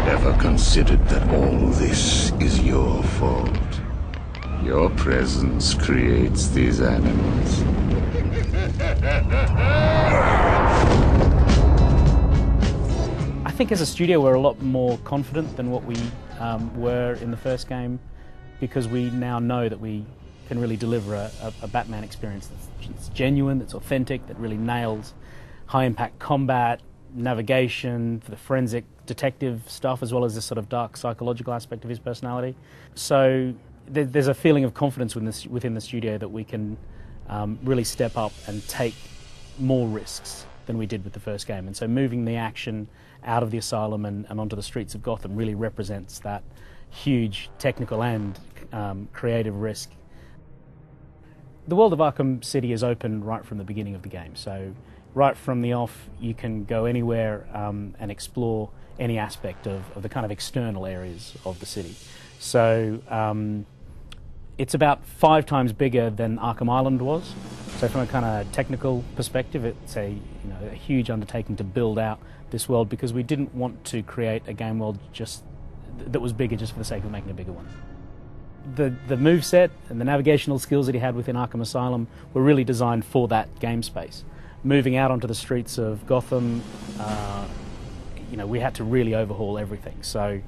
Ever considered that all this is your fault? Your presence creates these animals. I think as a studio we're a lot more confident than what we were in the first game, because we now know that we can really deliver a Batman experience that's genuine, that's authentic, that really nails high-impact combat, navigation, the forensic detective stuff, as well as this sort of dark psychological aspect of his personality. So there's a feeling of confidence within the studio that we can really step up and take more risks than we did with the first game. And so moving the action out of the asylum and onto the streets of Gotham really represents that huge technical and creative risk. The world of Arkham City is open right from the beginning of the game. So right from the off, you can go anywhere and explore any aspect of the kind of external areas of the city. So it's about 5 times bigger than Arkham Island was. So from a kind of technical perspective, it's a huge undertaking to build out this world, because we didn't want to create a game world just that was bigger just for the sake of making a bigger one. The moveset and the navigational skills that he had within Arkham Asylum were really designed for that game space. Moving out onto the streets of Gotham, we had to really overhaul everything. So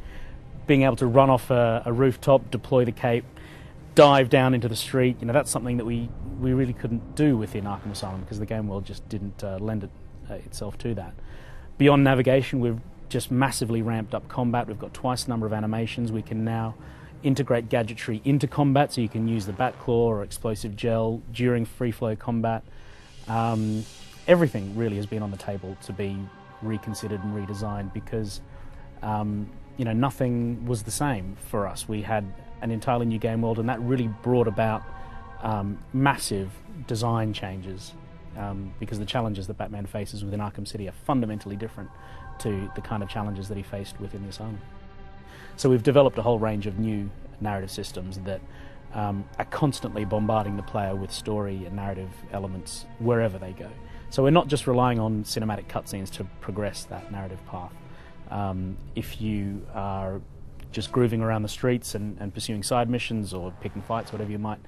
being able to run off a rooftop, deploy the cape, dive down into the street, that's something that we really couldn't do within Arkham Asylum, because the game world just didn't lend itself to that. Beyond navigation, we've just massively ramped up combat. We've got twice the number of animations. We can now integrate gadgetry into combat, so you can use the Batclaw or explosive gel during free-flow combat. Everything really has been on the table to be reconsidered and redesigned, because nothing was the same for us. We had an entirely new game world, and that really brought about massive design changes, because the challenges that Batman faces within Arkham City are fundamentally different to the kind of challenges that he faced within the Asylum. So we've developed a whole range of new narrative systems that are constantly bombarding the player with story and narrative elements wherever they go. So we're not just relying on cinematic cutscenes to progress that narrative path. If you are just grooving around the streets and pursuing side missions or picking fights, whatever you might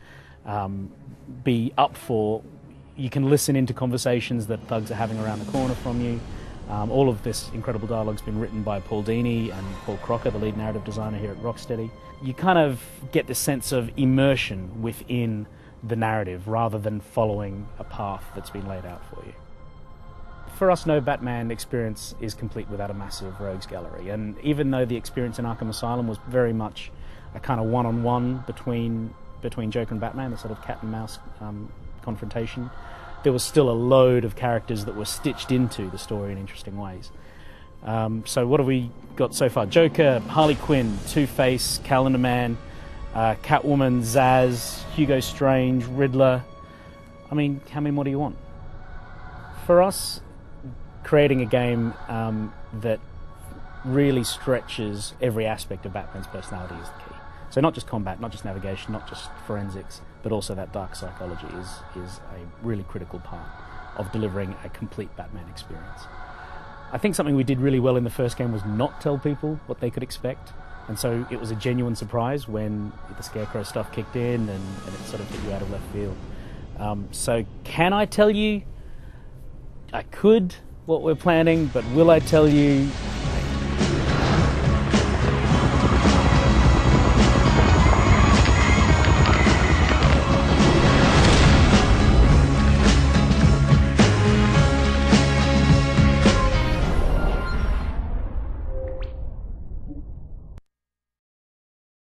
be up for, you can listen into conversations that thugs are having around the corner from you. All of this incredible dialogue's been written by Paul Dini and Paul Crocker, the lead narrative designer here at Rocksteady. You kind of get this sense of immersion within the narrative rather than following a path that's been laid out for you. For us, no Batman experience is complete without a massive rogues gallery, and even though the experience in Arkham Asylum was very much a kind of one-on-one between Joker and Batman, the sort of cat and mouse confrontation, there was still a load of characters that were stitched into the story in interesting ways. So what have we got so far? Joker, Harley Quinn, Two-Face, Calendar Man, Catwoman, Zaz, Hugo Strange, Riddler. I mean, how many more do you want? For us, creating a game that really stretches every aspect of Batman's personality is the key. So not just combat, not just navigation, not just forensics, but also that dark psychology is a really critical part of delivering a complete Batman experience. I think something we did really well in the first game was not tell people what they could expect, and so it was a genuine surprise when the Scarecrow stuff kicked in and it sort of hit you out of left field. So can I tell you? I could, what we're planning, but will I tell you?